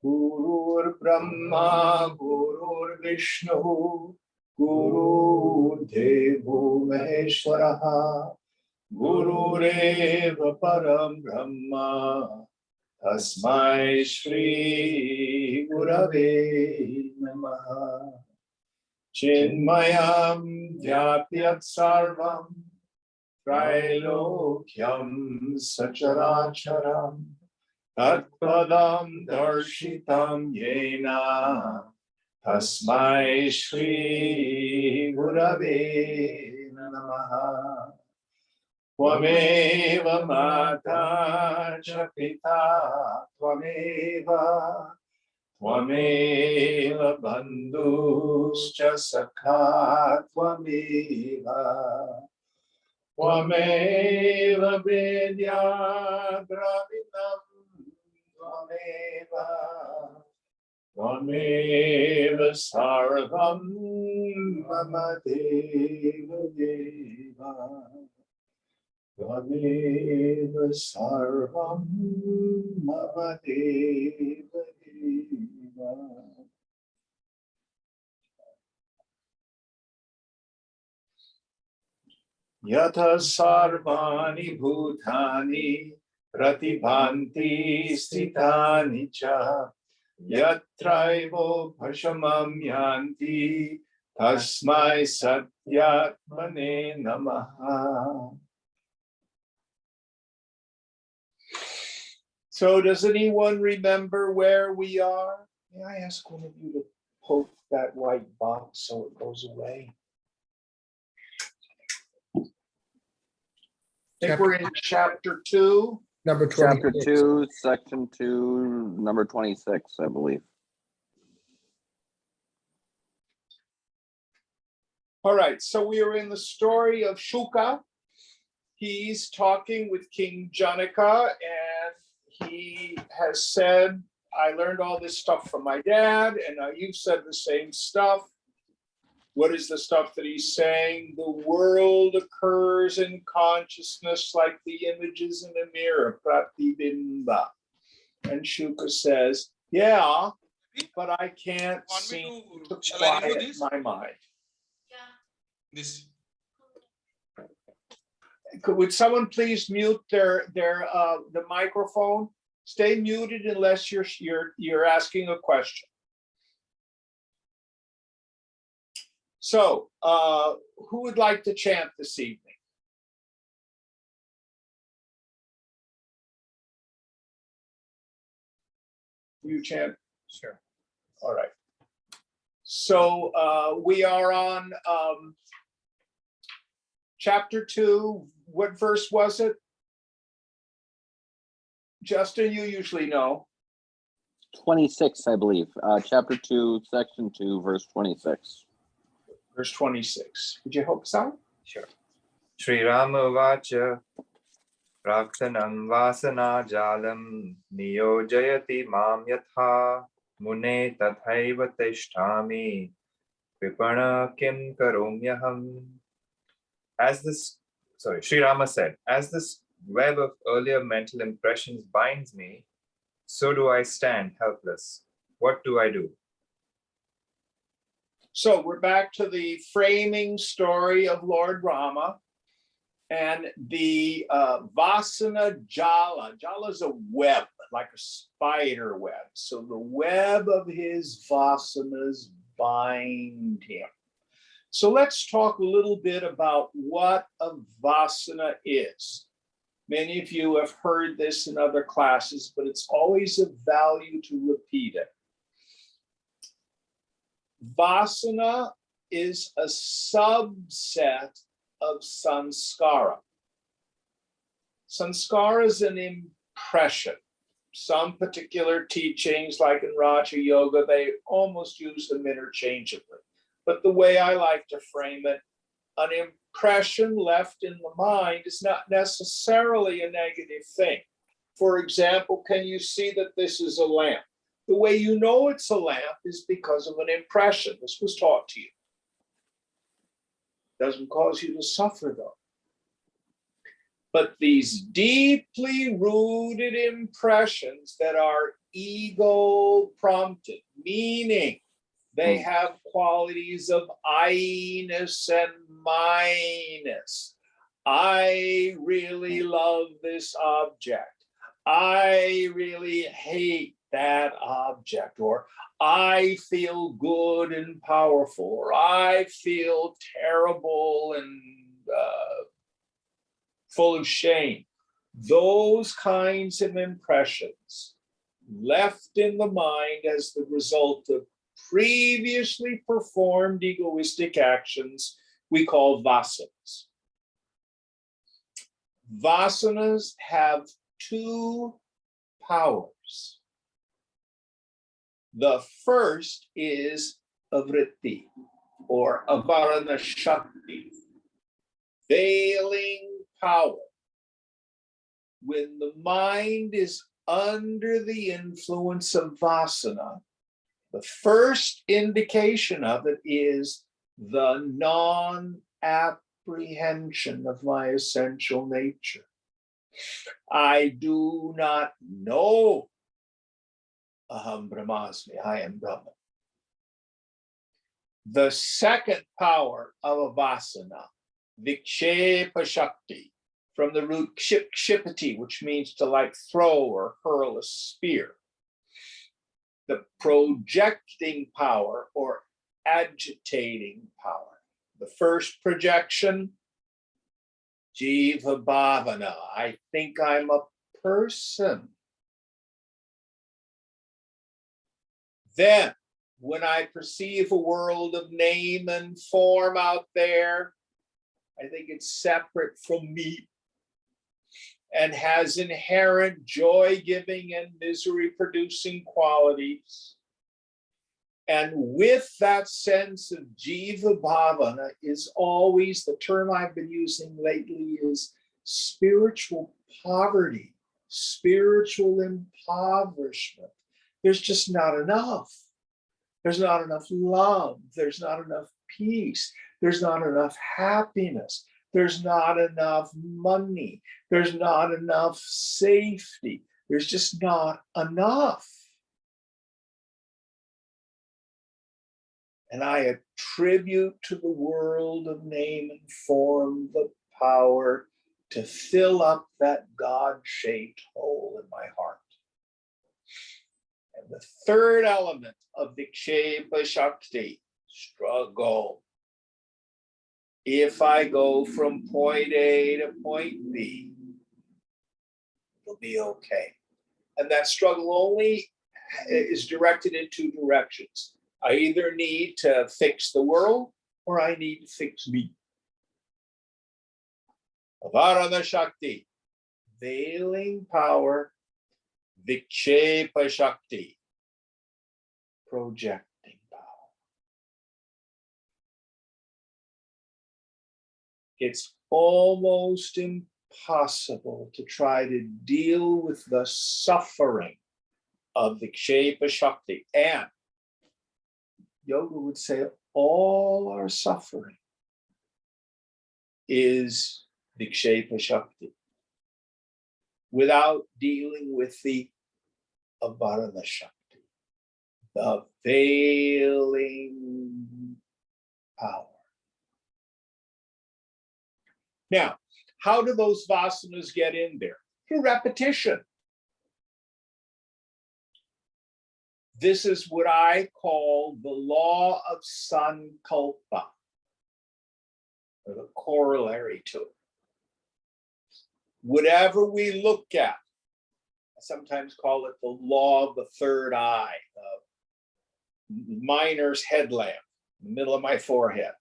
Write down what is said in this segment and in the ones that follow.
Gurur Brahma, Gurur Vishnu, Guru Devo Maheshwaraha, Gurureva Param Brahma, Tasmai Shri Gurave Namaha. Chinmayam Vyapyat Sarvam Trailokyam Sacharacharam Tatpadam Darshitam Yena Tasmai Shri Gurave Namaha. Tvameva Mata cha Pita Tvameva Tvameva Bandhuscha Sakha Tvameva Tvameva Vidya Dravinam Tvameva Tvameva Sarvam Mama Deva Deva Tvameva Sarvam Mama Deva Deva. Yatha sarvani bhutani pratibhanti sthitani cha yatraivo bhashamam yanti tasmai satyatmane namaha. So does anyone remember where we are? May I ask one of you to poke that white box so it goes away? I think we're in chapter 2. Number 26. Chapter 2, section 2, number 26, I believe. All right, so we are in the story of Shuka. He's talking with King Janaka, and he has said, I learned all this stuff from my dad, and now you've said the same stuff. What is the stuff that he's saying? The world occurs in consciousness like the images in a mirror, pratibimba. And Shuka says, yeah, but I can't seem to quiet my mind. This. Would someone please mute the microphone? Stay muted unless you're asking a question. So, who would like to chant this evening? You chant? Sure. All right. So we are on chapter 2. What verse was it? Justin, you usually know. 26, I believe. Chapter 2, section 2, verse 26. Verse 26. Would you help us out? Sure. Sri Rama Vacha Praktanam Vasana Jalam Niyojayati Mam Yatha Mune Tathaiva Tishtami Vipana Kim Karomyaham. Sri Rama said, as this web of earlier mental impressions binds me, so do I stand helpless. What do I do? So we're back to the framing story of Lord Rama and the Vasana Jala. Jala is a web, like a spider web. So the web of his Vasanas bind him. So let's talk a little bit about what a Vasana is. Many of you have heard this in other classes, but it's always of value to repeat it. Vasana is a subset of sanskara. Sanskara is an impression. Some particular teachings, like in Raja Yoga, they almost use them interchangeably. But the way I like to frame it, an impression left in the mind is not necessarily a negative thing. For example, can you see that this is a lamp? The way you know it's a lamp is because of an impression. This was taught to you. Doesn't cause you to suffer, though. But these deeply rooted impressions that are ego prompted, meaning they have qualities of I-ness and mine-ness. I really love this object. I really hate that object, or I feel good and powerful, or I feel terrible and full of shame. Those kinds of impressions left in the mind as the result of previously performed egoistic actions we call vasanas. Vasanas have two powers. The first is avritti, or avarana shakti, veiling power. When the mind is under the influence of vasana, the first indication of it is the non-apprehension of my essential nature. I do not know aham brahmasmi, I am Brahman. The second power of a vasana, vikshepa shakti, from the root kshipati, which means to like throw or hurl a spear. The projecting power or agitating power. The first projection, jiva bhavana, I think I'm a person. Then, when I perceive a world of name and form out there, I think it's separate from me and has inherent joy-giving and misery-producing qualities. And with that sense of jiva bhavana is always, the term I've been using lately is spiritual poverty, spiritual impoverishment. There's just not enough. There's not enough love. There's not enough peace. There's not enough happiness. There's not enough money. There's not enough safety. There's just not enough. And I attribute to the world of name and form the power to fill up that God-shaped hole in my heart. And the third element of vikshepa shakti, struggle. If I go from point A to point B, it'll be okay. And that struggle only is directed in two directions. I either need to fix the world or I need to fix me. Avarana Shakti, veiling power, vikshepa Shakti, projecting power. It's almost impossible to try to deal with the suffering of vikshepa Shakti. And yoga would say all our suffering is vikshepa Shakti without dealing with the avarana Shakti, the veiling power. Now, how do those vasanas get in there? Through repetition. This is what I call the law of sankalpa, or the corollary to it. Whatever we look at, I sometimes call it the law of the third eye, the miner's headlamp in the middle of my forehead.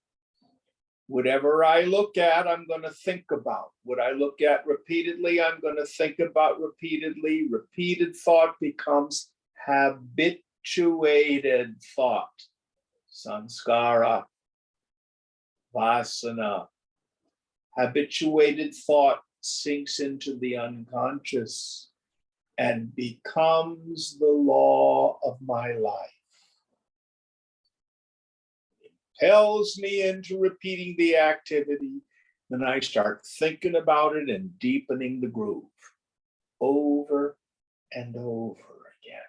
Whatever I look at, I'm going to think about. What I look at repeatedly, I'm going to think about repeatedly. Repeated thought becomes habituated thought. Sanskara, vasana. Habituated thought sinks into the unconscious and becomes the law of my life. Impels me into repeating the activity, Then I start thinking about it and deepening the groove over and over again.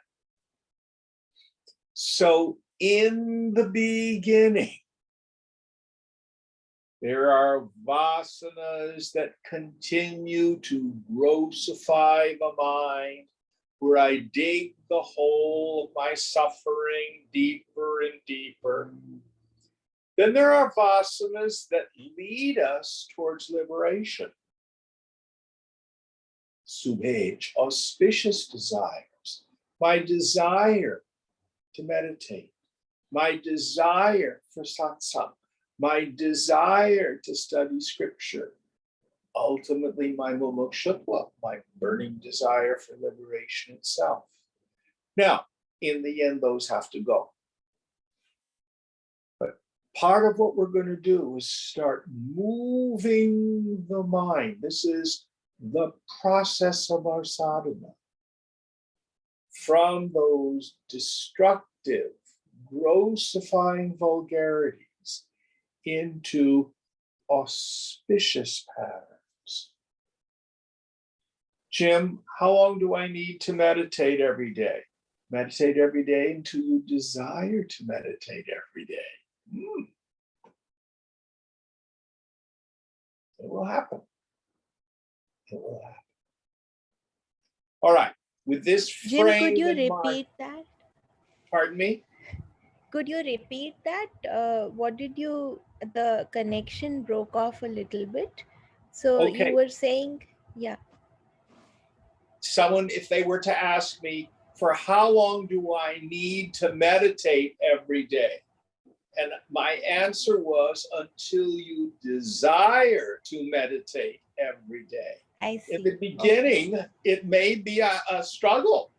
So in the beginning, there are vasanas that continue to grossify the mind, where I dig the hole of my suffering deeper and deeper. Then there are vasanas that lead us towards liberation. Subhaj, auspicious desires, my desire to meditate, my desire for satsang, my desire to study scripture, ultimately my mumukshutva, my burning desire for liberation itself. Now, in the end, those have to go. But part of what we're going to do is start moving the mind. This is the process of our sadhana. From those destructive, grossifying vulgarities into auspicious patterns. Jim, how long do I need to meditate every day? Meditate every day until you desire to meditate every day. It will happen. It will happen. All right. With this Jim, frame could you in mind, repeat that? pardon me? Could you repeat that? What did you, the connection broke off a little bit. So Okay. you were saying, yeah. Someone, if they were to ask me, for how long do I need to meditate every day? And my answer was, until you desire to meditate every day. I see. In the beginning, it may be a struggle.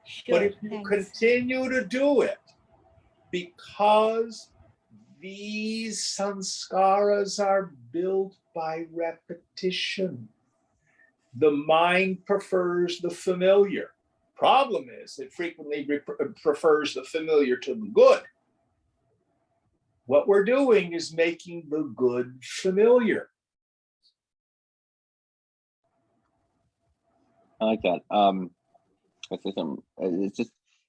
Sure, But if you thanks. continue to do it, because these sanskaras are built by repetition, the mind prefers the familiar. Problem is, it frequently prefers the familiar to the good. What we're doing is making the good familiar. I like that.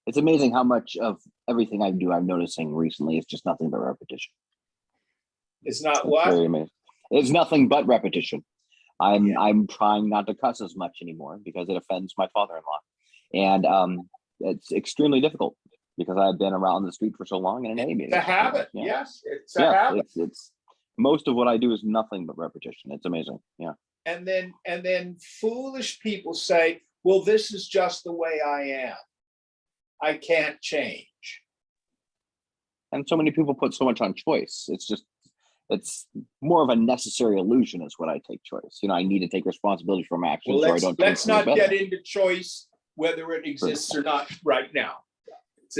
It's amazing how much of everything I do I'm noticing recently is just nothing but repetition. It's not It's what? very amazing. It's nothing but repetition. Yeah. I'm trying not to cuss as much anymore because it offends my father-in-law, and it's extremely difficult because I've been around the street for so long and an It's a habit. Yeah. Yes, it's a habit. It's most of what I do is nothing but repetition. It's amazing. Yeah. And then foolish people say, well, this is just the way I am. I can't change. And so many people put so much on choice. It's more of a necessary illusion is what I take choice. I need to take responsibility for my actions. Well, or I don't let's do it not get better. into choice, whether it exists or not right now.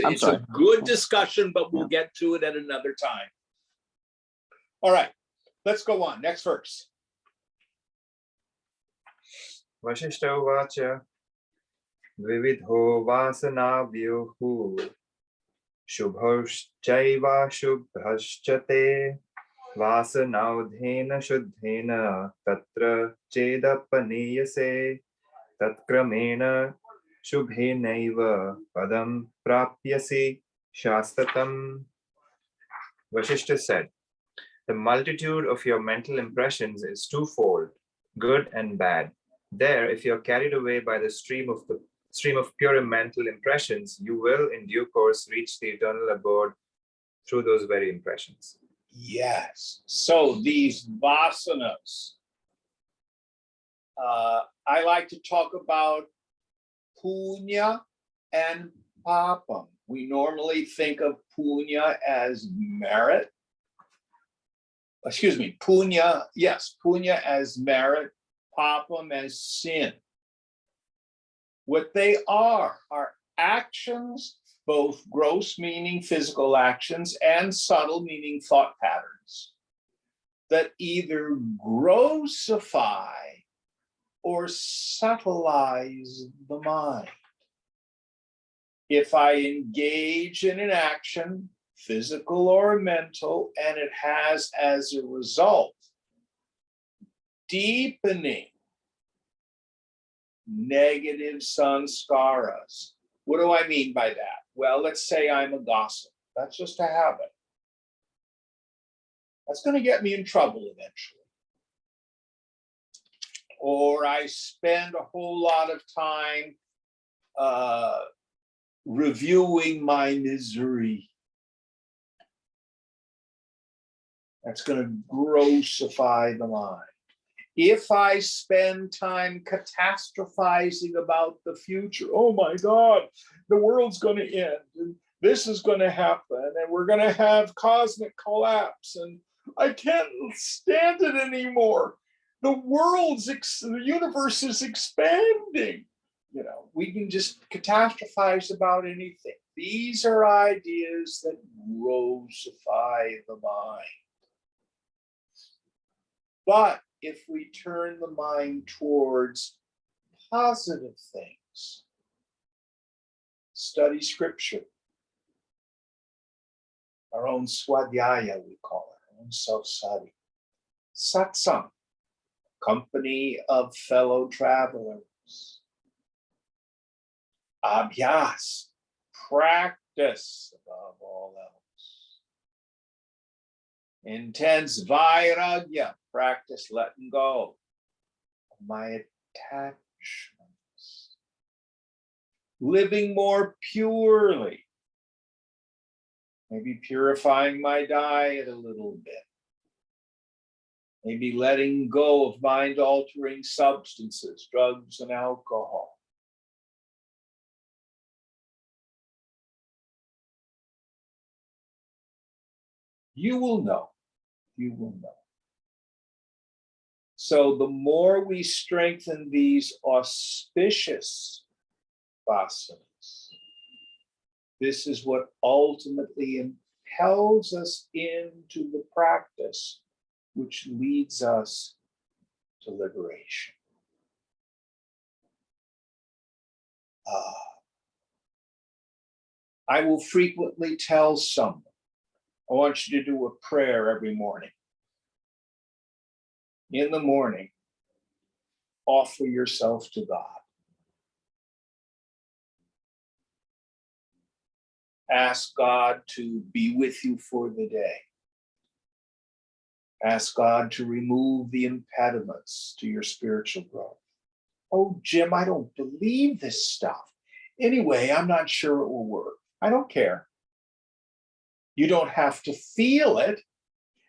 I'm It's sorry. a good discussion, but we'll get to it at another time. All right, let's go on. Next verse. Vasishtha uvacha Vividho vasanavyohu Shubhoshchaiva shubhashchate Vasanaudhena shuddhena Tatra chedapaniyase Tatkramena shubhenaiva Padam prapyasi shastatam. Vasishtha said, the multitude of your mental impressions is twofold, good and bad. There, if you're carried away by the stream of pure mental impressions, you will in due course reach the eternal abode through those very impressions. Yes. So these vasanas, I like to talk about punya and papam. We normally think of punya as merit. Excuse me, punya, yes, punya as merit, papam as sin. What they are actions, both gross meaning physical actions and subtle meaning thought patterns, that either grossify or subtleize the mind. If I engage in an action physical or mental, and it has as a result deepening negative sanskaras. What do I mean by that? Well, let's say I'm a gossip. That's just a habit. That's going to get me in trouble eventually. Or I spend a whole lot of time reviewing my misery. That's going to grossify the mind. If I spend time catastrophizing about the future, oh my God, the world's going to end, and this is going to happen, and we're going to have cosmic collapse, and I can't stand it anymore. The universe is expanding. You know, we can just catastrophize about anything. These are ideas that grossify the mind. But if we turn the mind towards positive things, study scripture, our own swadhyaya, we call it, our own self-study, satsang, company of fellow travelers, abhyas, practice above all else, intense vairagya, practice letting go of my attachments, living more purely, maybe purifying my diet a little bit, maybe letting go of mind-altering substances, drugs and alcohol. You will know. You will know. So the more we strengthen these auspicious vasanas, this is what ultimately impels us into the practice which leads us to liberation. I will frequently tell someone, I want you to do a prayer every morning. In the morning, offer yourself to God. Ask God to be with you for the day. Ask God to remove the impediments to your spiritual growth. Oh, Jim, I don't believe this stuff. Anyway, I'm not sure it will work. I don't care. You don't have to feel it,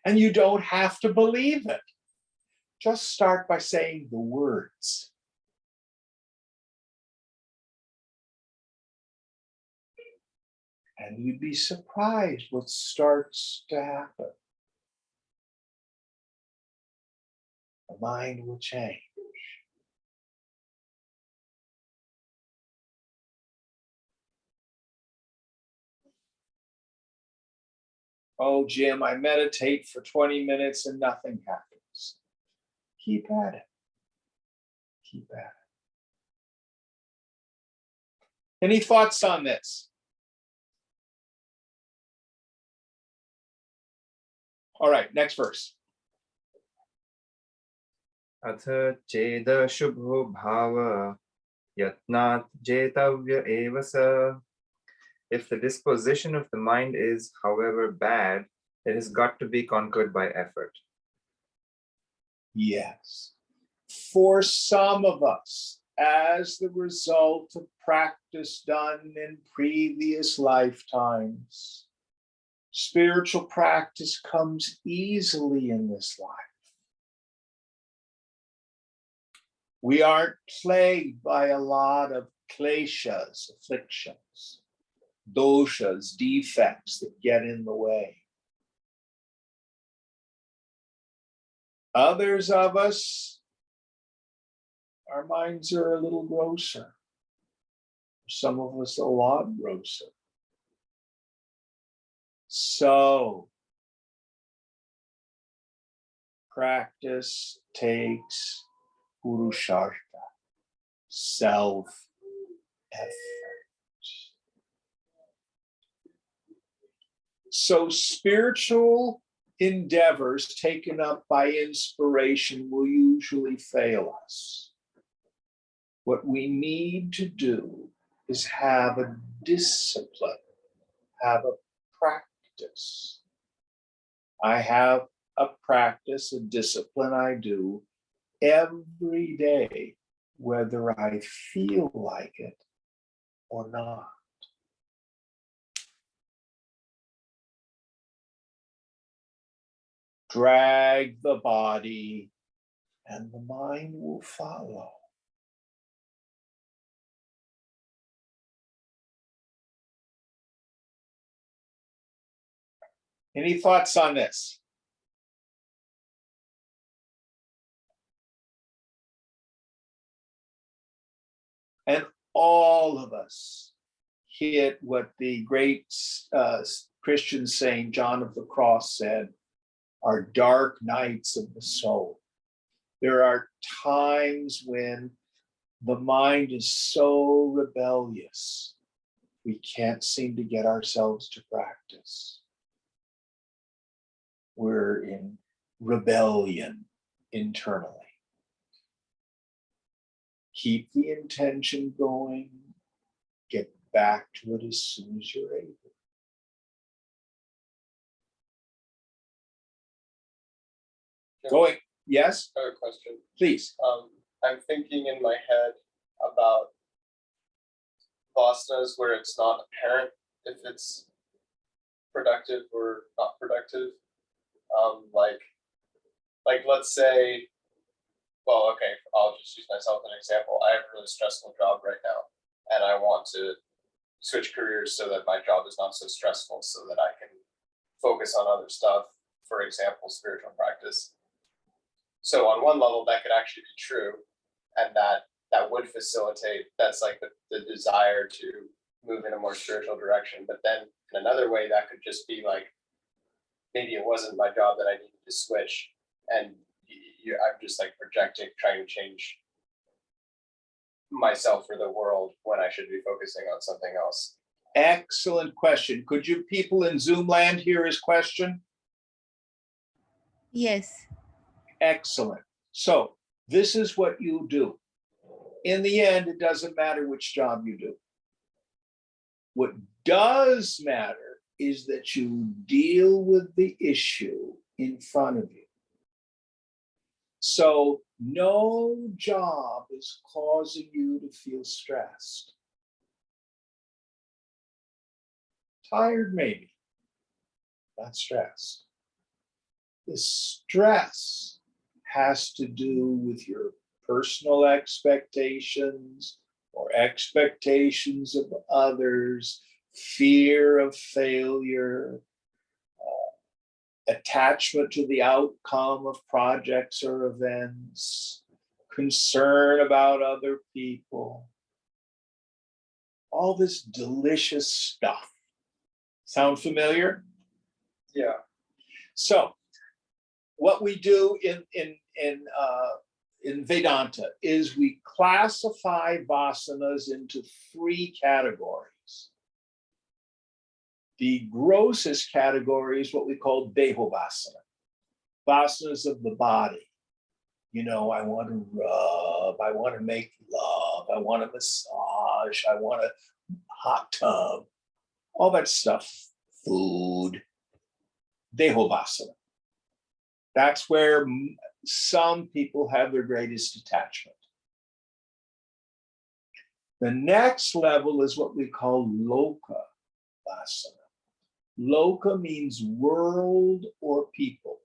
and you don't have to believe it. Just start by saying the words. And you'd be surprised what starts to happen. The mind will change. Oh, Jim, I meditate for 20 minutes and nothing happens. Keep at it. Keep at it. Any thoughts on this? All right, next verse. अथ चेद शुभो भाव यत्नात् जेतव्य एव स. If the disposition of the mind is, however bad, it has got to be conquered by effort. Yes. For some of us, as the result of practice done in previous lifetimes, spiritual practice comes easily in this life. We aren't plagued by a lot of kleshas, afflictions, doshas, defects that get in the way. Others of us, our minds are a little grosser. Some of us a lot grosser. So, practice takes purushartha, self-effort. So spiritual endeavors taken up by inspiration will usually fail us. What we need to do is have a discipline, have a practice. I have a practice, a discipline I do every day, whether I feel like it or not. Drag the body, and the mind will follow. Any thoughts on this? And all of us hit what the great Christian saint John of the Cross said, are dark nights of the soul. There are times when the mind is so rebellious, we can't seem to get ourselves to practice. We're in rebellion internally. Keep the intention going, get back to it as soon as you're able. Going, yes, I have a question. please. I'm thinking in my head about vasanas where it's not apparent if it's productive or not productive. Like let's say, well, okay, I'll just use myself as an example. I have a really stressful job right now, and I want to switch careers so that my job is not so stressful, so that I can focus on other stuff. For example, spiritual practice. So on one level, that could actually be true, and that would facilitate, that's like the desire to move in a more spiritual direction. But then in another way, that could just be like, maybe it wasn't my job that I needed to switch, and I'm just like projecting, trying to change myself or the world when I should be focusing on something else. Excellent question. Could you people in Zoom land hear his question? Yes. Excellent. So this is what you do. In the end, it doesn't matter which job you do. What does matter is that you deal with the issue in front of you. So no job is causing you to feel stressed. Tired, maybe, not stressed. The stress has to do with your personal expectations or expectations of others, fear of failure, attachment to the outcome of projects or events, concern about other people, all this delicious stuff. Sound familiar? Yeah. So what we do in Vedanta is we classify vasanas into three categories. The grossest category is what we call dehovasana, vasanas of the body. You know, I want to rub, I want to make love, I want to massage, I want a hot tub, all that stuff, food, dehovasana. That's where some people have their greatest attachment. The next level is what we call loka vasana. Loka means world or people.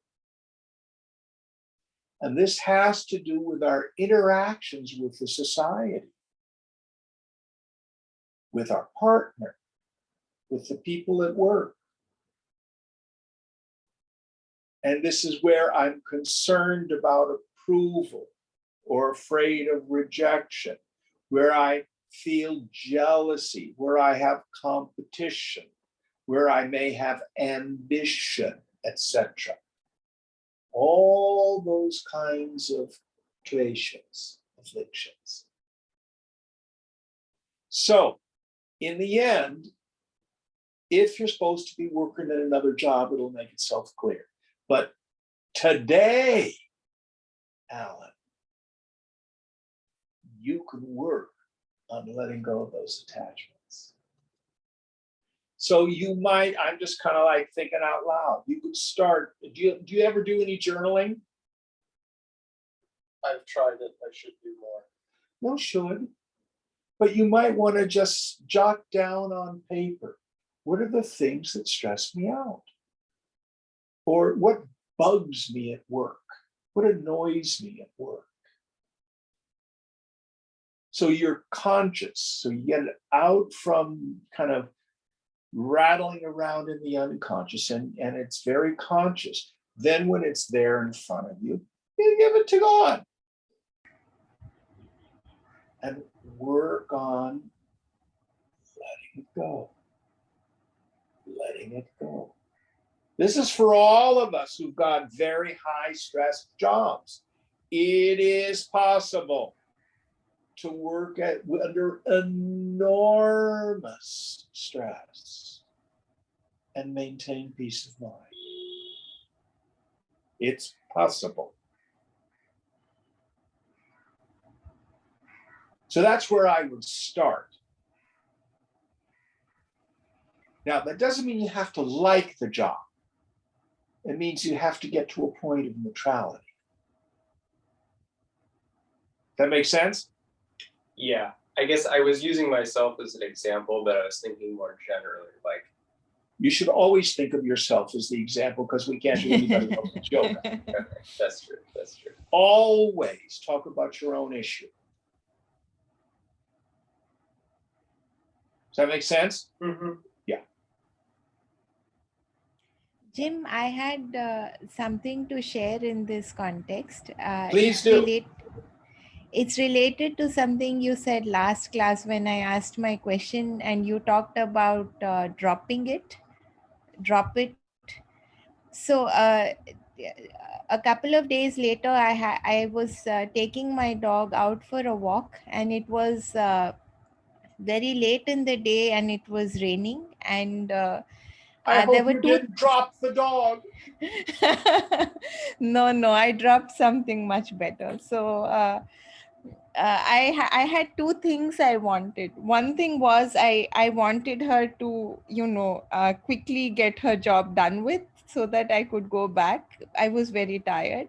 And this has to do with our interactions with the society, with our partner, with the people at work. And this is where I'm concerned about approval or afraid of rejection, where I feel jealousy, where I have competition, where I may have ambition, etc. All those kinds of kleshas, afflictions. So, in the end, if you're supposed to be working at another job, it'll make itself clear. But today, Alan, you can work on letting go of those attachments. So you might, I'm just kind of like thinking out loud, you could start, do you ever do any journaling? I've tried it. I should do more. No, should. But you might want to just jot down on paper, what are the things that stress me out? Or what bugs me at work? What annoys me at work? So you're conscious, so you get it out from kind of rattling around in the unconscious, and it's very conscious. Then when it's there in front of you, you give it to God. And work on letting it go. Letting it go. This is for all of us who've got very high stress jobs. It is possible to work under enormous stress and maintain peace of mind. It's possible. So that's where I would start. Now, that doesn't mean you have to like the job. It means you have to get to a point of neutrality. That makes sense? Yeah, I guess I was using myself as an example, but I was thinking more generally, like. You should always think of yourself as the example, because we can't do anybody else's yoga. Okay, that's true. That's true. Always talk about your own issue. Does that make sense? Mm-hmm. Yeah. Jim, I had something to share in this context. Please do. It's related to something you said last class when I asked my question, and you talked about dropping it. Drop it. So a couple of days later, I was taking my dog out for a walk, and it was very late in the day, and it was raining, and I there hope were you two. didn't drop the dog. No, I dropped something much better. So I had two things I wanted. One thing was I wanted her to, quickly get her job done with so that I could go back. I was very tired.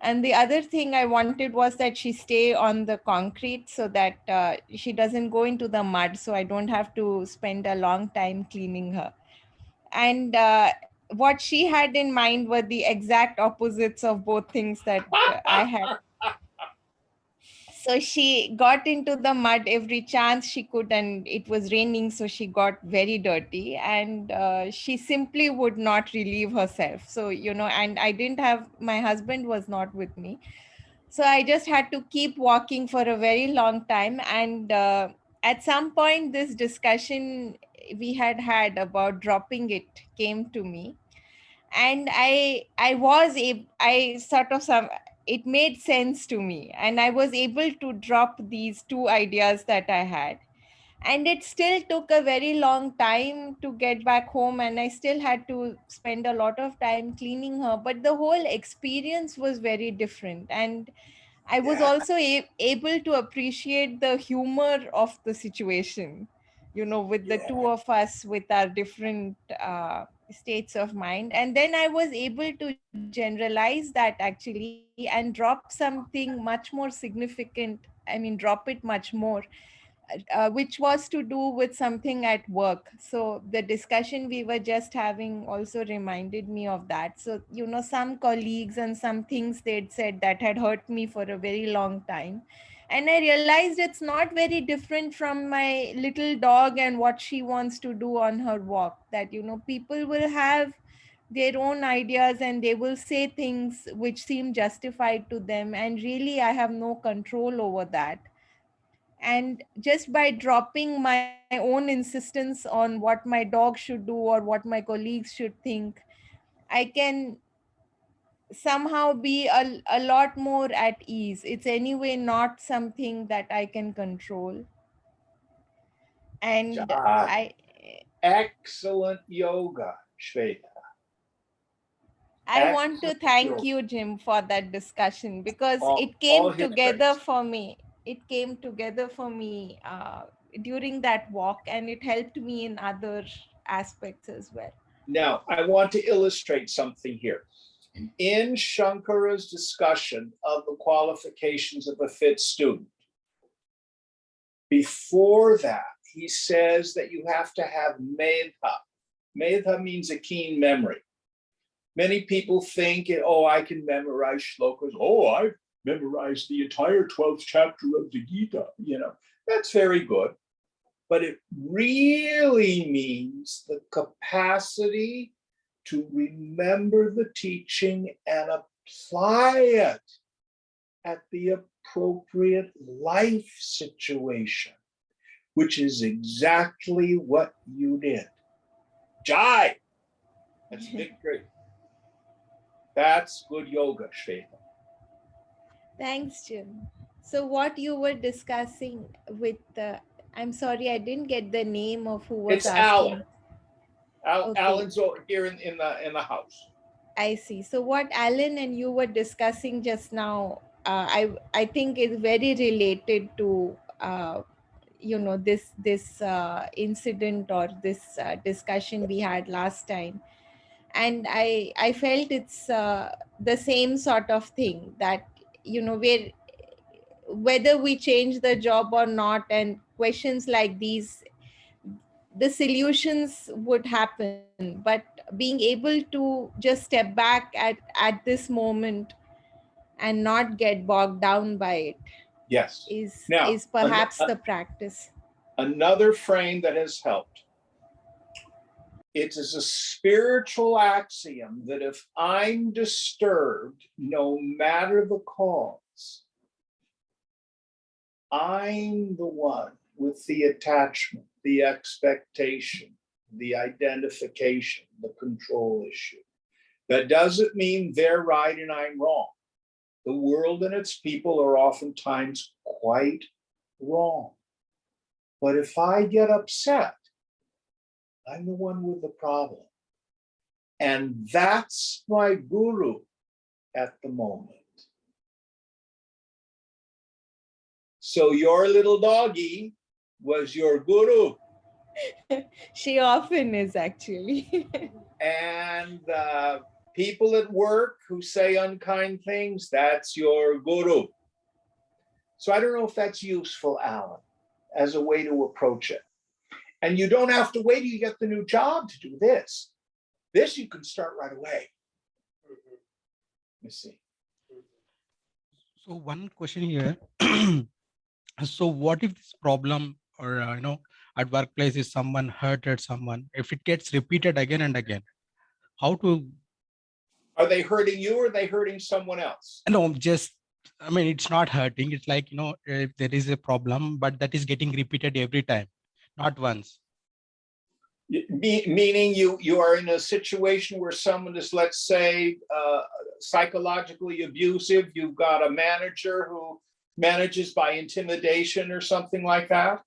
And the other thing I wanted was that she stay on the concrete so that she doesn't go into the mud, so I don't have to spend a long time cleaning her. And what she had in mind were the exact opposites of both things that I had. So she got into the mud every chance she could, and it was raining, so she got very dirty, and she simply would not relieve herself. So, and I didn't have, my husband was not with me. So I just had to keep walking for a very long time. And at some point, this discussion we had about dropping it came to me. And I sort of it made sense to me, and I was able to drop these two ideas that I had. And it still took a very long time to get back home, and I still had to spend a lot of time cleaning her, but the whole experience was very different. And I was also able to appreciate the humor of the situation, with the two of us with our different states of mind. And then I was able to generalize that actually and drop something much more significant. I mean, drop it much more, which was to do with something at work. So the discussion we were just having also reminded me of that. So, some colleagues and some things they'd said that had hurt me for a very long time. And I realized it's not very different from my little dog and what she wants to do on her walk. That, people will have their own ideas and they will say things which seem justified to them. And really, I have no control over that. And just by dropping my own insistence on what my dog should do or what my colleagues should think, I can somehow be a lot more at ease. It's anyway not something that I can control. And Ah. Excellent yoga, Shweta. I want to Excellent thank yoga. you, Jim, for that discussion because All it came his together praise. for me. It came together for me during that walk, and it helped me in other aspects as well. Now, I want to illustrate something here. In Shankara's discussion of the qualifications of a fit student, before that, he says that you have to have medha. Medha means a keen memory. Many people think, oh, I can memorize shlokas. Oh, I've memorized the entire 12th chapter of the Gita. You know, that's very good. But it really means the capacity to remember the teaching and apply it at the appropriate life situation, which is exactly what you did. Jai! That's victory. That's good yoga, Shweta. Thanks, Jim. So what you were discussing with I'm sorry, I didn't get the name of who was It's asking. Alan. Okay. Alan's here in the house. I see. So what Alan and you were discussing just now, I think is very related to this incident or this discussion we had last time, and I felt it's the same sort of thing that whether we change the job or not, and questions like these, the solutions would happen, but being able to just step back at this moment and not get bogged down by it Yes. is Now, perhaps the practice. Another frame that has helped. It is a spiritual axiom that if I'm disturbed, no matter the cause, I'm the one with the attachment, the expectation, the identification, the control issue. That doesn't mean they're right and I'm wrong. The world and its people are oftentimes quite wrong. But if I get upset, I'm the one with the problem. And that's my guru at the moment. So your little doggy was your guru. She often is, actually. And people at work who say unkind things, that's your guru. So I don't know if that's useful, Alan, as a way to approach it. And you don't have to wait till you get the new job to do this. This you can start right away. Let me see. So one question here. So what if this problem or at workplace is someone hurted someone, if it gets repeated again and again, how to? Are they hurting you or are they hurting someone else? No, just it's not hurting. It's like if there is a problem, but that is getting repeated every time, not once. Meaning you are in a situation where someone is, let's say, psychologically abusive. You've got a manager who manages by intimidation or something like that.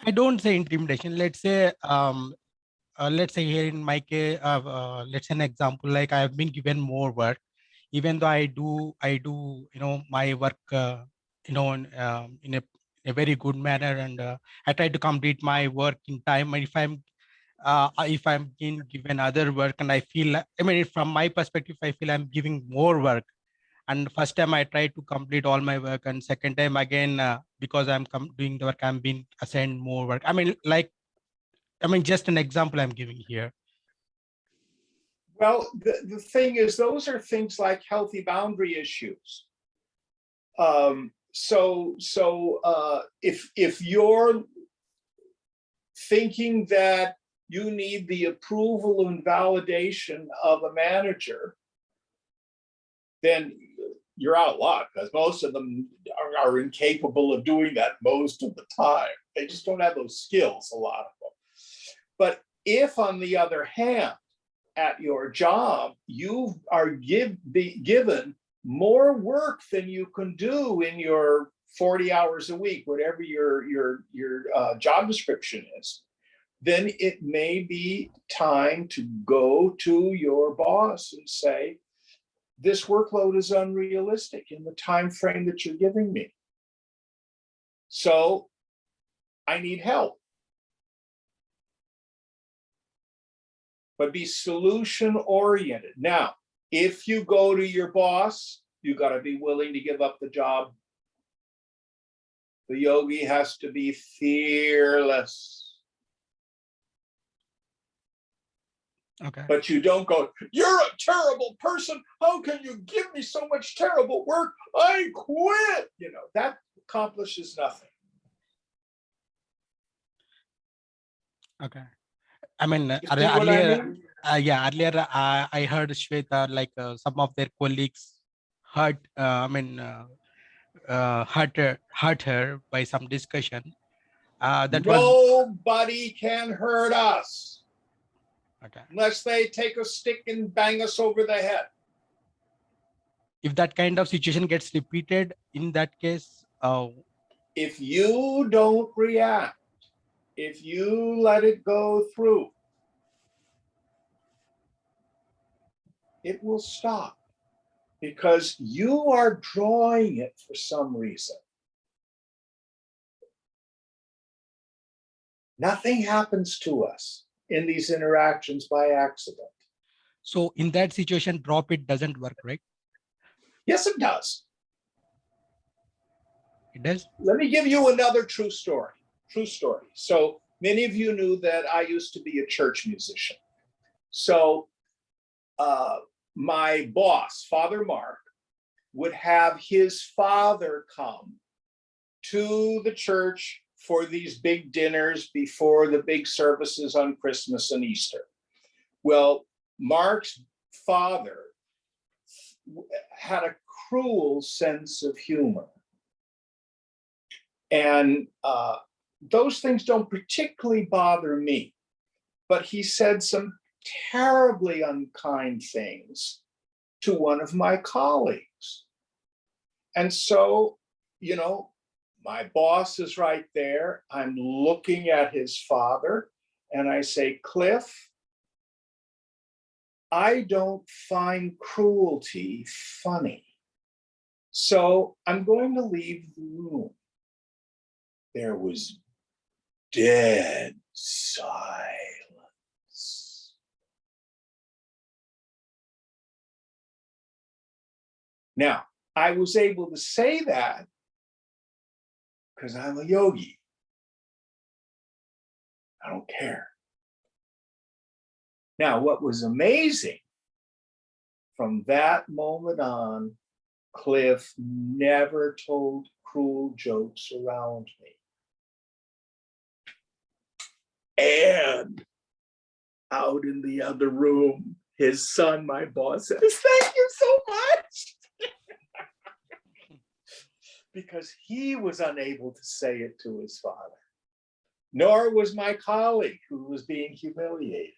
I don't say intimidation. Let's say here in my case, let's say an example, like I have been given more work, even though I do my work in a very good manner, and I try to complete my work in time. And if I'm being given other work and I feel, from my perspective, I feel I'm giving more work. And first time I try to complete all my work, and second time again, because I'm doing the work, I'm being assigned more work. Just an example I'm giving here. Well, the thing is, those are things like healthy boundary issues. If you're thinking that you need the approval and validation of a manager, then you're out of luck, because most of them are incapable of doing that most of the time. They just don't have those skills, a lot of them. But if, on the other hand, at your job, you are given more work than you can do in your 40 hours a week, whatever your job description is, then it may be time to go to your boss and say, this workload is unrealistic in the time frame that you're giving me. So I need help. But be solution oriented. Now, if you go to your boss, you got to be willing to give up the job. The yogi has to be fearless. Okay. But you don't go, you're a terrible person. How can you give me so much terrible work? I quit. You know, that accomplishes nothing. Okay. I mean, You see what I earlier, mean? earlier I heard Shweta, like some of their colleagues hurt, hurt her by some discussion. That was Nobody can hurt us okay. unless they take a stick and bang us over the head. If that kind of situation gets repeated, in that case, If you don't react, if you let it go through, it will stop because you are drawing it for some reason. Nothing happens to us in these interactions by accident. so in that situation, drop it doesn't work, right? Yes, it does. It does. Let me give you another true story. True story. So many of you knew that I used to be a church musician. So my boss, Father Mark, would have his father come to the church for these big dinners before the big services on Christmas and Easter. Well, Mark's father had a cruel sense of humor. And those things don't particularly bother me, but he said some terribly unkind things to one of my colleagues. And so, you know, my boss is right there. I'm looking at his father and I say, Cliff, I don't find cruelty funny. So I'm going to leave the room. There was dead silence. Now, I was able to say that because I'm a yogi. I don't care. Now, what was amazing, from that moment on, Cliff never told cruel jokes around me. And out in the other room, his son, my boss, says, thank you so much. Because he was unable to say it to his father, nor was my colleague who was being humiliated.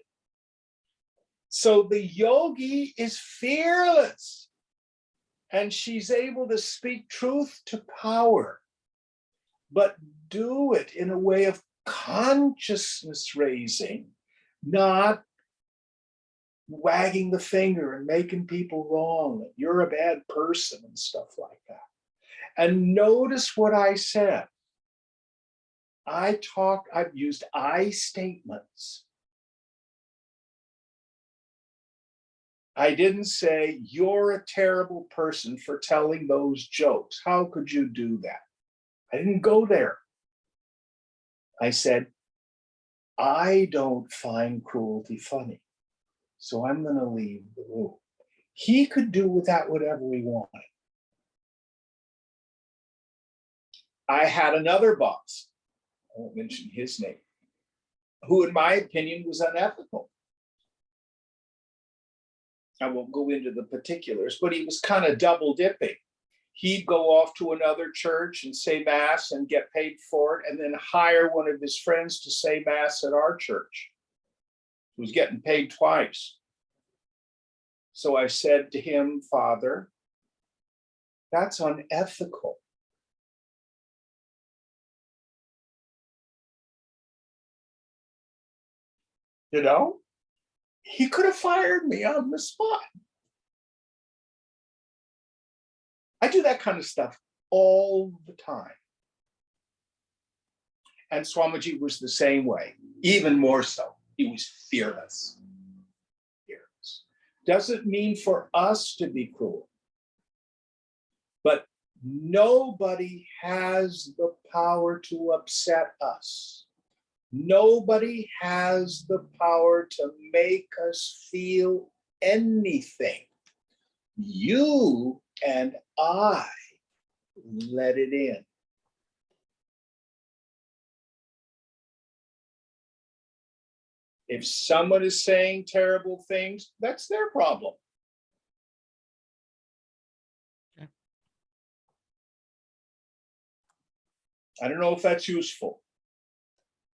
So the yogi is fearless, and she's able to speak truth to power, but do it in a way of consciousness raising, not wagging the finger and making people wrong. You're a bad person and stuff like that. And notice what I said. I've used I statements. I didn't say, you're a terrible person for telling those jokes. How could you do that? I didn't go there. I said, I don't find cruelty funny, so I'm going to leave the room. He could do with that whatever he wanted. I had another boss, I won't mention his name, who in my opinion was unethical. I won't go into the particulars, but he was kind of double dipping. He'd go off to another church and say mass and get paid for it, and then hire one of his friends to say mass at our church. He was getting paid twice. So I said to him, Father, that's unethical. You know, he could have fired me on the spot. I do that kind of stuff all the time. And Swamiji was the same way, even more so. He was fearless. Fearless. Doesn't mean for us to be cruel, but nobody has the power to upset us. Nobody has the power to make us feel anything. You and I let it in. If someone is saying terrible things, that's their problem. Okay. I don't know if that's useful.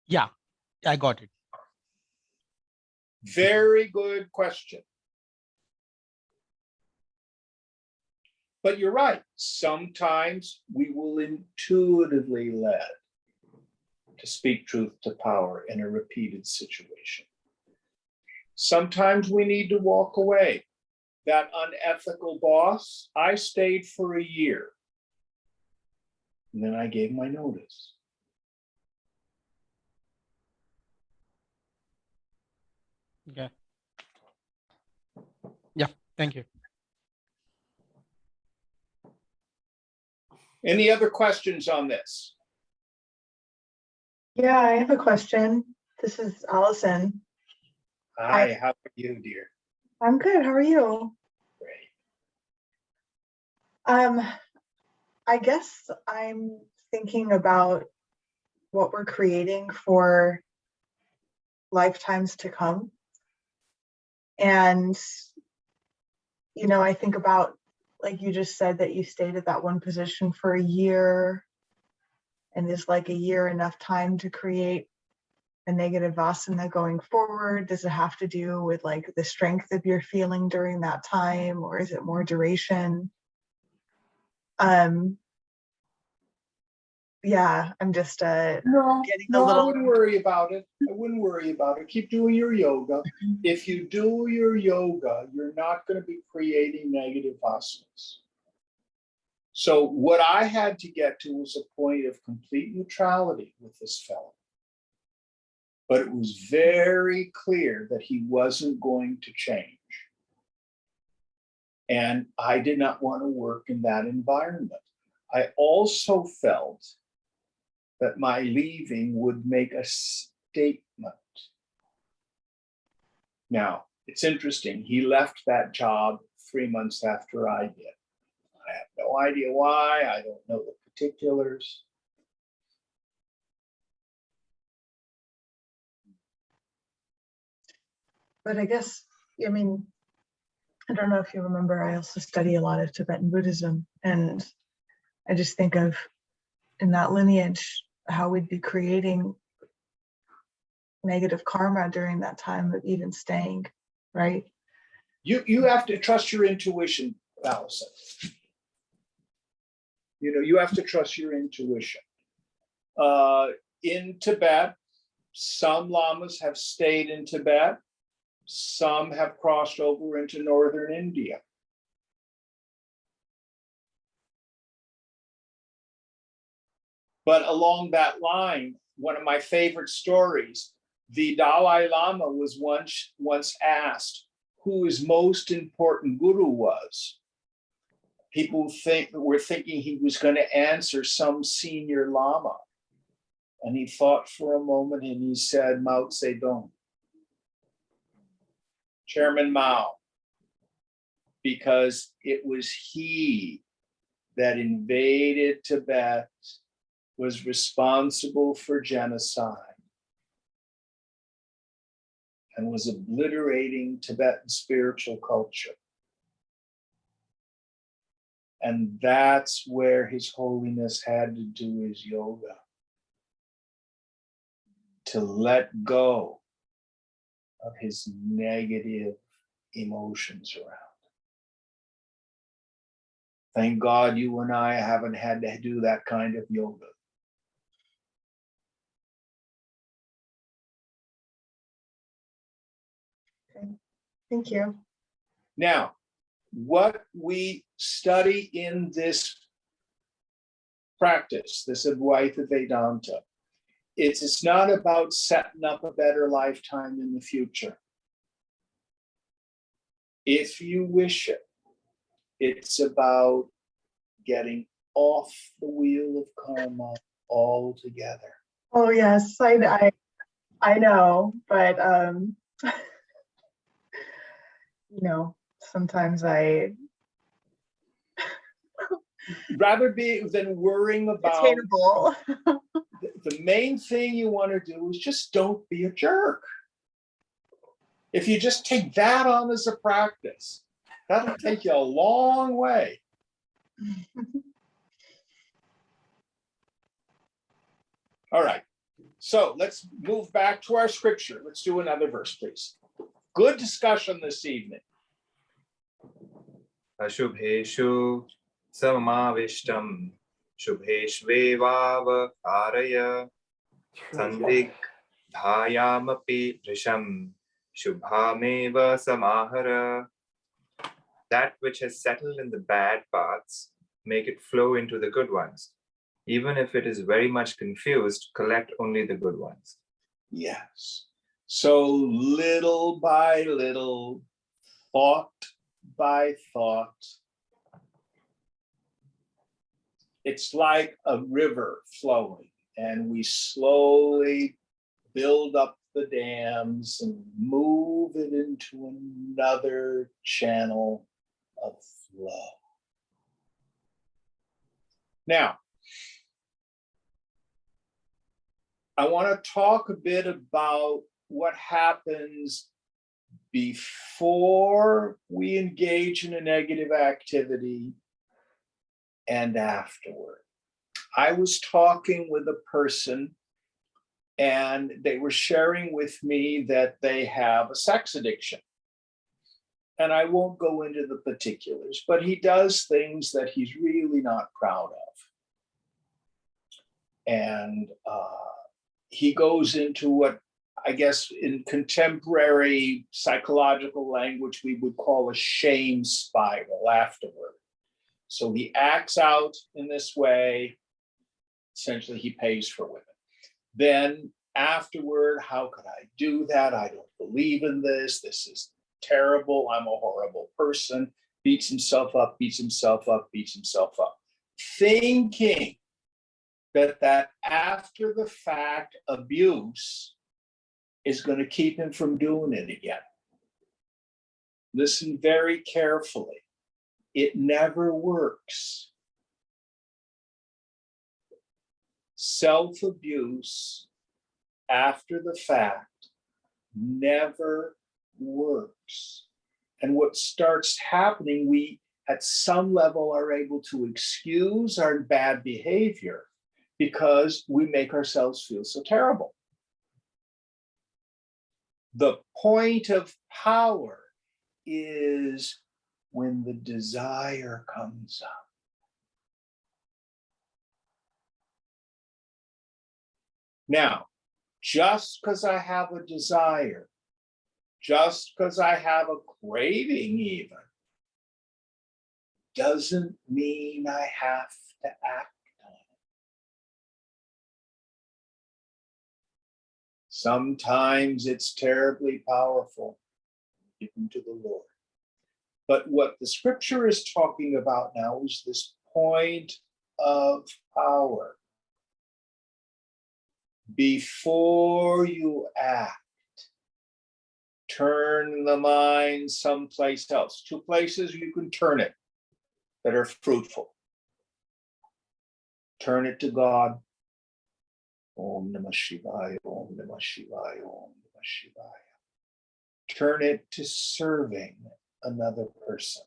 Yeah, I got it. Very good question. But you're right. Sometimes we will intuitively led to speak truth to power in a repeated situation. Sometimes we need to walk away. That unethical boss, I stayed for a year. And then I gave my notice. Okay. Yeah, thank you. Any other questions on this? Yeah, I have a question. This is Allison. Hi, how are you, dear? I'm good. How are you? Great. I guess I'm thinking about what we're creating for lifetimes to come. And, you know, I think about, like you just said, that you stayed at that one position for a year. And is like a year enough time to create a negative vasana going forward? Does it have to do with like the strength of your feeling during that time, or is it more duration? Yeah, I'm just getting a I little. wouldn't worry about it. I wouldn't worry about it. Keep doing your yoga. If you do your yoga, you're not going to be creating negative vasanas. So what I had to get to was a point of complete neutrality with this fellow. But it was very clear that he wasn't going to change. And I did not want to work in that environment. I also felt that my leaving would make a statement. Now, it's interesting. He left that job 3 months after I did. I have no idea why. I don't know the particulars. But I guess, I mean, I don't know if you remember, I also study a lot of Tibetan Buddhism. And I just think of, in that lineage, how we'd be creating negative karma during that time of even staying, right? You have to trust your intuition, Allison. You know, you have to trust your intuition. In Tibet, some lamas have stayed in Tibet. Some have crossed over into northern India. But along that line, one of my favorite stories, the Dalai Lama was once asked who his most important guru was. People were thinking he was going to answer some senior lama. And he thought for a moment and he said, Mao Zedong, Chairman Mao, because it was he that invaded Tibet, was responsible for genocide, and was obliterating Tibetan spiritual culture. And that's where His Holiness had to do his yoga, to let go of his negative emotions around. Thank God you and I haven't had to do that kind of yoga. Thank you. Now, what we study in this practice, this Advaita Vedanta, it's not about setting up a better lifetime in the future. If you wish it, it's about getting off the wheel of karma altogether. Oh yes, I know, but you know, sometimes I Rather than worrying about attainable. the main thing you want to do is just don't be a jerk. If you just take that on as a practice, that'll take you a long way. All right, so let's move back to our scripture. Let's do another verse, please. Good discussion this evening. Ashubheshu samavishtam shubheshvevav araya sandigdhayamapi risham shubhameva samahara. That which has settled in the bad paths, make it flow into the good ones. Even if it is very much confused, collect only the good ones. Yes. So little by little, thought by thought, it's like a river flowing, and we slowly build up the dams and move it into another channel of flow. Now, I want to talk a bit about what happens before we engage in a negative activity and afterward. I was talking with a person and they were sharing with me that they have a sex addiction. And I won't go into the particulars, but he does things that he's really not proud of. And he goes into what I guess in contemporary psychological language we would call a shame spiral afterward. So he acts out in this way. Essentially, he pays for women. Then afterward, how could I do that? I don't believe in this. This is terrible. I'm a horrible person. Beats himself up, beats himself up, beats himself up. Thinking that after the fact abuse is going to keep him from doing it again. Listen very carefully. It never works. Self-abuse after the fact never works. And what starts happening, we at some level are able to excuse our bad behavior because we make ourselves feel so terrible. The point of power is when the desire comes up. Now, just because I have a desire, just because I have a craving even, doesn't mean I have to act on it. Sometimes it's terribly powerful, given to the Lord. But what the scripture is talking about now is this point of power. Before you act, turn the mind someplace else. Two places you can turn it that are fruitful. Turn it to God. Om Namah Shivaya, Om Namah Shivaya, Om Namah Shivaya. Turn it to serving another person.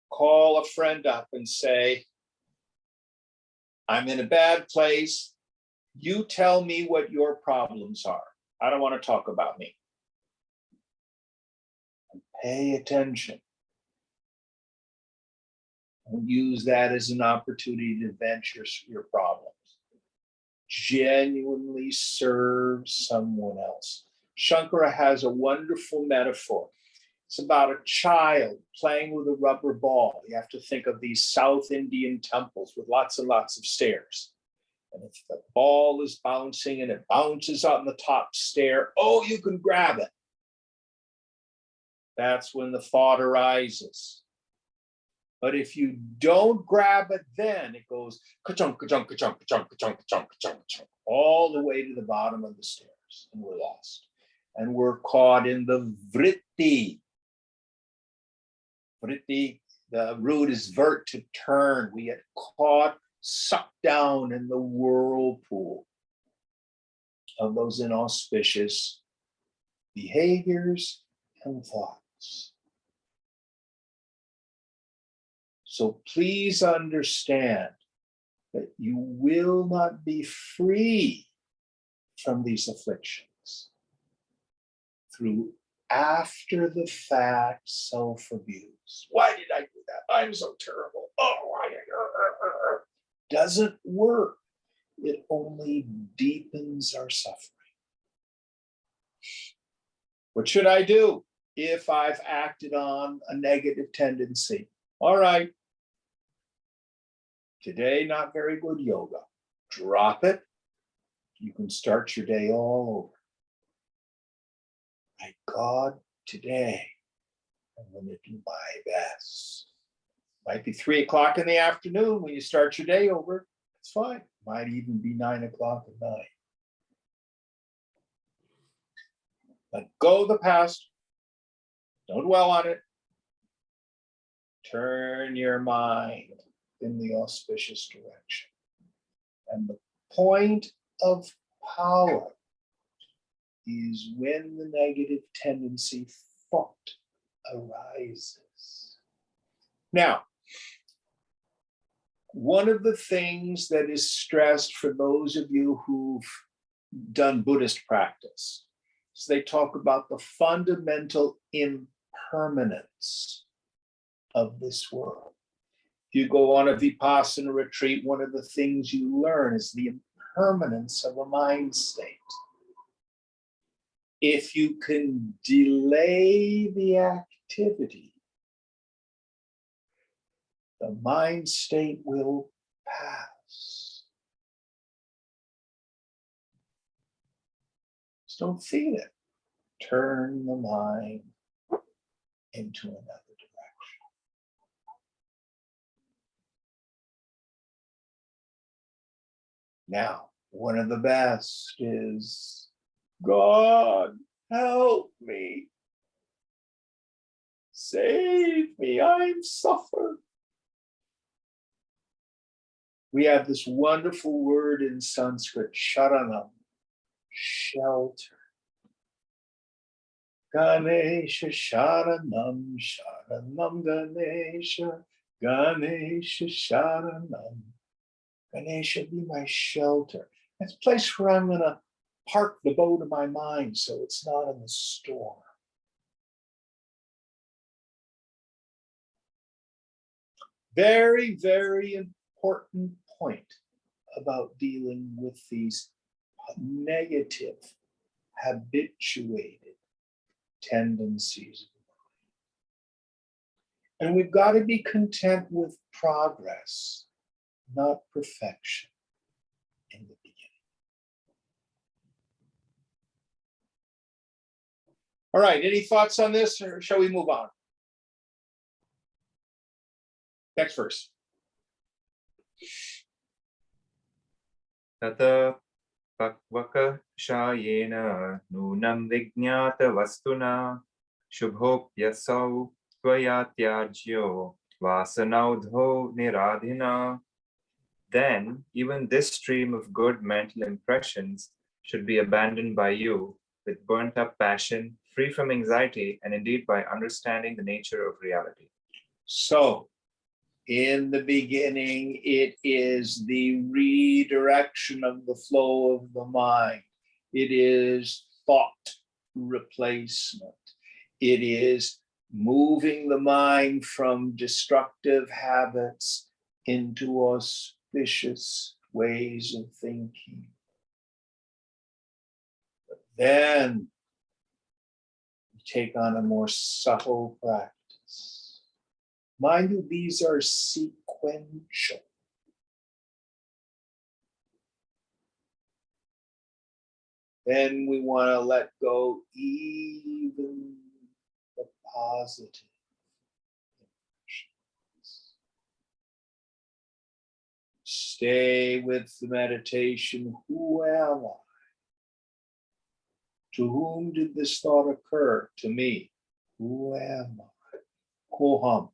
Call a friend up and say, I'm in a bad place. You tell me what your problems are. I don't want to talk about me. And pay attention. And use that as an opportunity to vent your problems. genuinely serve someone else. Shankara has a wonderful metaphor. It's about a child playing with a rubber ball. You have to think of these South Indian temples with lots and lots of stairs. And if the ball is bouncing and it bounces on the top stair, oh, you can grab it. That's when the thought arises. But if you don't grab it, then it goes ka-chunk, ka-chunk, ka-chunk, ka-chunk, ka-chunk, ka-chunk, ka-chunk, ka-chunk, all the way to the bottom of the stairs, and we're lost. And we're caught in the vritti. Vritti, the root is vert, to turn. We get caught, sucked down in the whirlpool of those inauspicious behaviors and thoughts. So please understand that you will not be free from these afflictions through after the fact self-abuse. Why did I do that? I'm so terrible. Oh, doesn't work. It only deepens our suffering. What should I do if I've acted on a negative tendency? All right. Today, not very good yoga. Drop it. You can start your day all over. My God, today, I'm going to do my best. Might be 3 o'clock in the afternoon when you start your day over. It's fine. Might even be 9 o'clock at night. Let go of the past. Don't dwell on it. Turn your mind in the auspicious direction. And the point of power is when the negative tendency thought arises. Now, one of the things that is stressed for those of you who've done Buddhist practice is they talk about the fundamental impermanence of this world. If you go on a Vipassana retreat, one of the things you learn is the impermanence of a mind state. If you can delay the activity, the mind state will pass. Just don't feed it. Turn the mind into another direction. Now, one of the best is, God, help me. Save me, I'm suffering. We have this wonderful word in Sanskrit, sharanam, shelter. Ganesha sharanam, sharanam Ganesha, Ganesha sharanam. Ganesha, be my shelter. That's a place where I'm gonna park the boat of my mind so it's not in the storm. Very, very important point about dealing with these negative, habituated tendencies. And we've got to be content with progress, not perfection in the beginning. All right, any thoughts on this, or shall we move on? Next verse. Tata pakvakashayena nunam vignata vastuna shubhopyasau tvayatyajyo vasanaudho niradhina. Then even this stream of good mental impressions should be abandoned by you with burnt up passion, free from anxiety, and indeed by understanding the nature of reality. So, in the beginning, it is the redirection of the flow of the mind. It is thought replacement. It is moving the mind from destructive habits into auspicious ways of thinking. Then we take on a more subtle practice. Mind you, these are sequential. Then we want to let go even the positive emotions. Stay with the meditation. Who am I? To whom did this thought occur? To me. Who am I? Koham.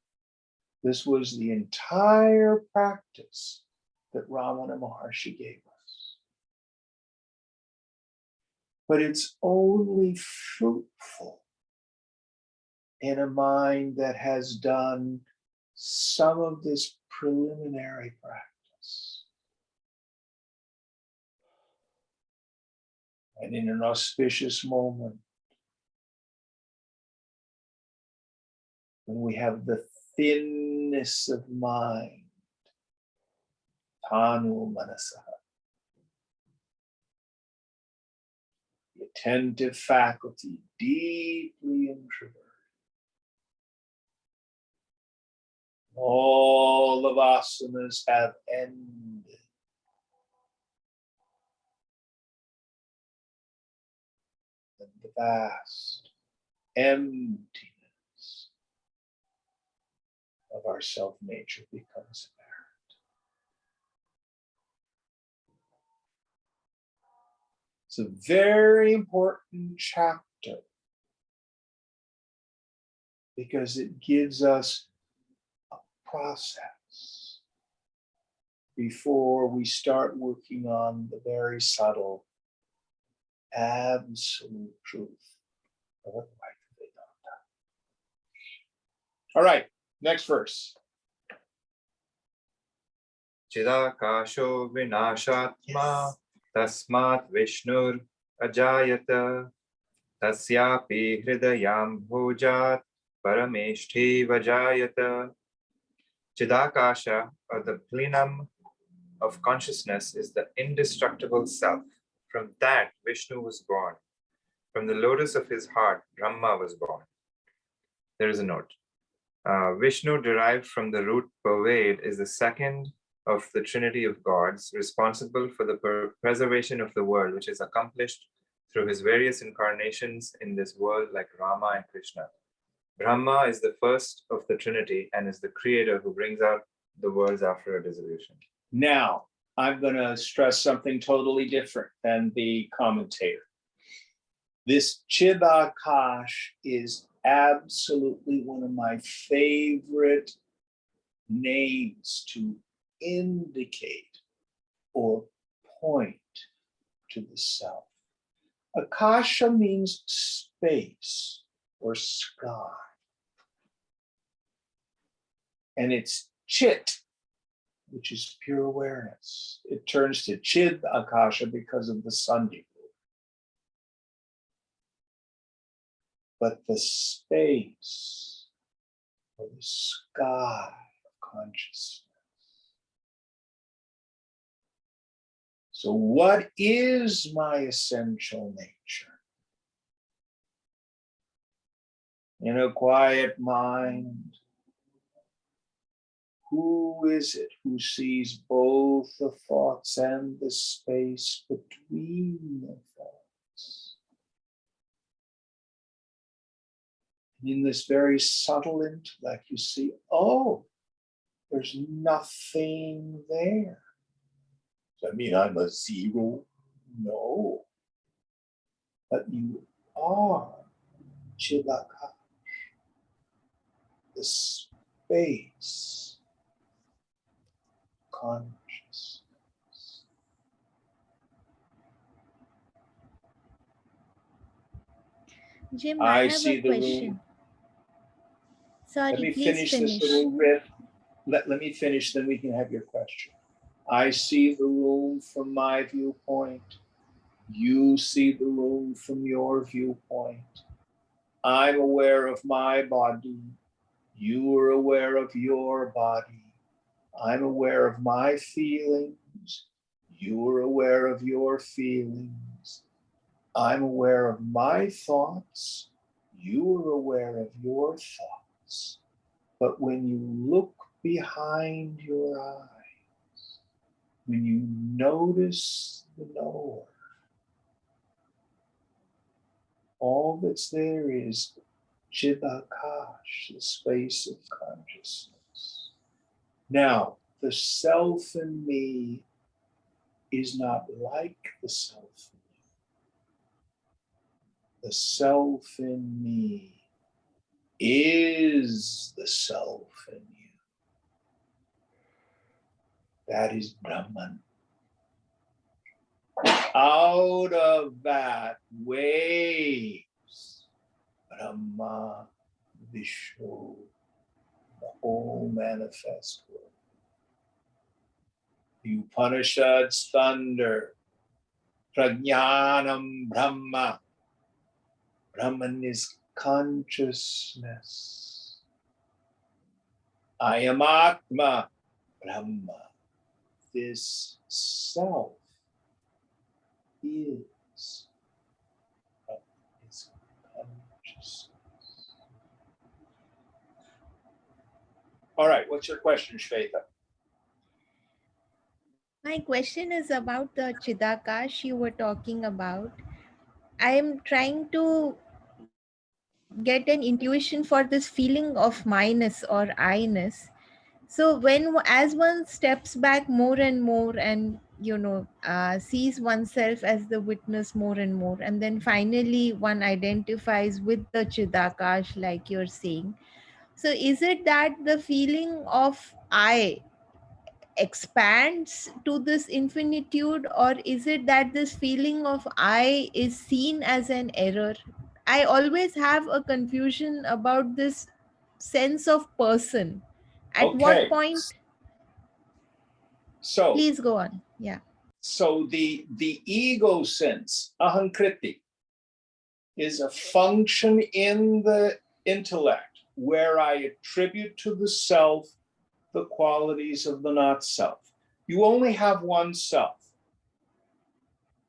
This was the entire practice that Ramana Maharshi gave us. But it's only fruitful in a mind that has done some of this preliminary practice. And in an auspicious moment, when we have the thinness of mind, Tanu Manasaha, the attentive faculty, deeply introverted. All the vasanas have ended. And the vast emptiness of our self-nature becomes apparent. It's a very important chapter because it gives us a process before we start working on the very subtle absolute truth of Advaita Vedanta. All right, next verse. Chidakasho vinashatma tasmat Vishnur ajayata tasyapi hridayam bhojat parameshthi vajayata. Chidakasha, or the plenum of consciousness, is the indestructible self. From that, Vishnu was born. From the lotus of his heart, Brahma was born. There is a note. Vishnu, derived from the root pervade, is the second of the trinity of gods, responsible for the preservation of the world, which is accomplished through his various incarnations in this world like Rama and Krishna. Brahma is the first of the trinity and is the creator who brings out the worlds after a dissolution. Now, I'm going to stress something totally different than the commentator. This Chidakash is absolutely one of my favorite names to indicate or point to the self. Akasha means space or sky. And it's Chit, which is pure awareness. It turns to Chid Akasha because of the Sandhi. But the space or the sky of consciousness. So what is my essential nature? In a quiet mind, who is it who sees both the thoughts and the space between the thoughts? And in this very subtle intellect, you see, oh, there's nothing there. Does that mean I'm a zero? No. But you are Chidakash, the space consciousness. Jim, I I have see a the room. question. Sorry, Let me please finish finish. this little riff. Let me finish, then we can have your question. I see the room from my viewpoint. You see the room from your viewpoint. I'm aware of my body. You are aware of your body. I'm aware of my feelings. You are aware of your feelings. I'm aware of my thoughts. You are aware of your thoughts. But when you look behind your eyes, when you notice the knower, all that's there is Chidakash, the space of consciousness. Now, the self in me is not like the self in you. The self in me is the self in you. That is Brahman. Out of that waves Brahma, Vishnu, the whole manifest world. The Upanishads thunder, Prajnanam Brahma. Brahman is consciousness. I am Atma, Brahma. This self is consciousness. All right, what's your question, Shweta? My question is about the Chidakash you were talking about. I am trying to get an intuition for this feeling of myness or I-ness. So as one steps back more and more and sees oneself as the witness more and more, and then finally one identifies with the Chidakash like you're saying. So is it that the feeling of I expands to this infinitude, or is it that this feeling of I is seen as an error? I always have a confusion about this sense of person. At what Okay. point? So Please go on. Yeah. So the ego sense, ahankriti, is a function in the intellect where I attribute to the self the qualities of the not self. You only have one self.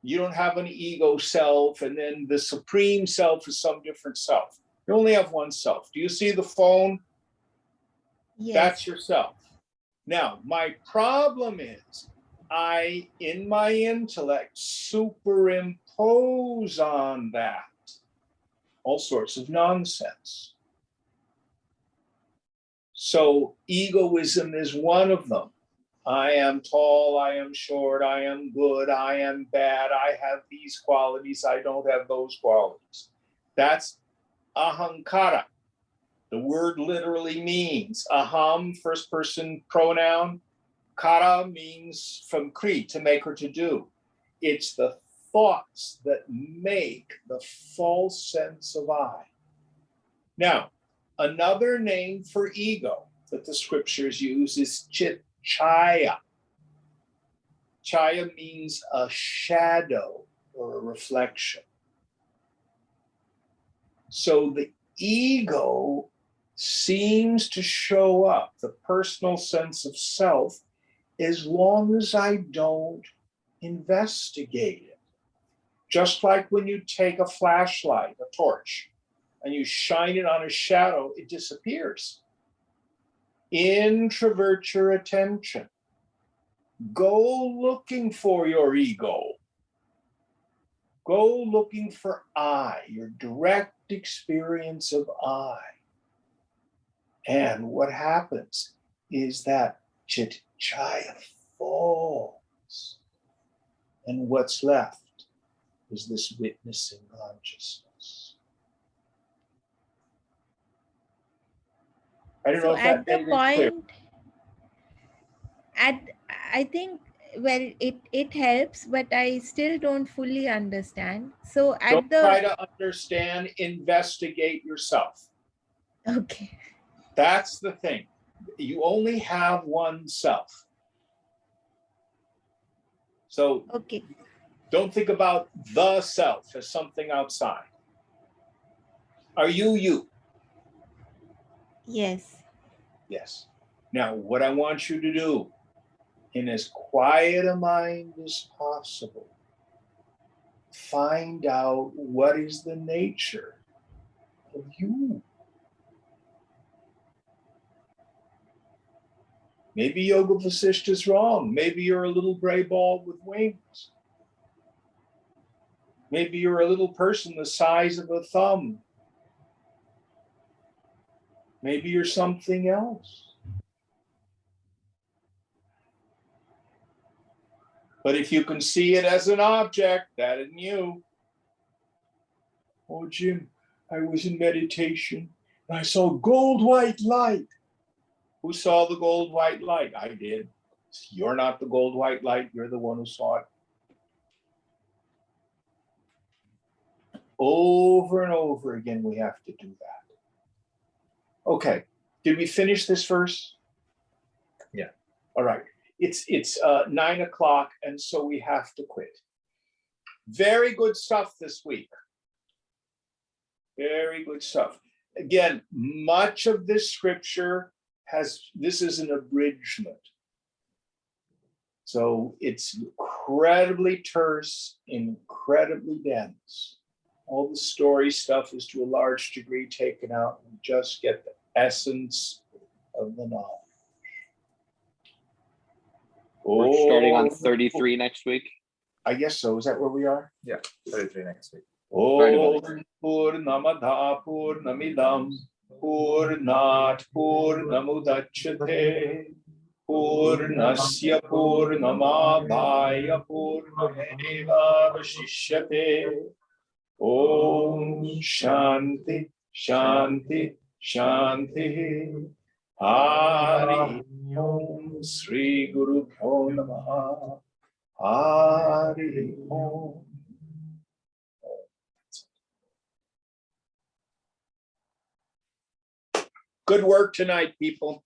You don't have an ego self, and then the supreme self is some different self. You only have one self. Do you see the phone? Yes. That's yourself. Now, my problem is I, in my intellect, superimpose on that all sorts of nonsense. So egoism is one of them. I am tall, I am short, I am good, I am bad, I have these qualities, I don't have those qualities. That's ahankara. The word literally means aham, first person pronoun. Kara means from kri, to make or to do. It's the thoughts that make the false sense of I. Now, another name for ego that the scriptures use is chaya. Chaya means a shadow or a reflection. So the ego seems to show up, the personal sense of self, as long as I don't investigate it. Just like when you take a flashlight, a torch, and you shine it on a shadow, it disappears. Introvert your attention. Go looking for your ego. Go looking for I, your direct experience of I. And what happens is that chaya falls. And what's left is this witnessing consciousness. I don't know if that made it clear. I think, well, it helps, but I still don't fully understand. So Don't try to understand, investigate yourself. Okay. That's the thing. You only have one self. So okay. Don't think about the self as something outside. Are you you? Yes. Yes. Now, what I want you to do, in as quiet a mind as possible, find out what is the nature of you. Maybe Yoga Vasishtha is wrong. Maybe you're a little gray ball with wings. Maybe you're a little person the size of a thumb. Maybe you're something else. But if you can see it as an object, that isn't you. Oh, Jim, I was in meditation and I saw gold white light. Who saw the gold white light? I did. You're not the gold white light. You're the one who saw it. Over and over again, we have to do that. Okay. Did we finish this verse? Yeah. All right. It's 9 o'clock, and so we have to quit. Very good stuff this week. Very good stuff. Again, much of this scripture this is an abridgment. So it's incredibly terse, incredibly dense. All the story stuff is to a large degree taken out and just get the essence of the knowledge. We're starting on 33 next week. I guess so. Is that where we are? Yeah, 33 next week. Om Purnamada Purnamidam Purnat Purnamudachyate Purnasya Purnamadaya Purnameva Vasishyate. Om Shanti Shanti Shanti. Hari Om Sri Guru Bhyo Namaha. Hari Om. Good work tonight, people.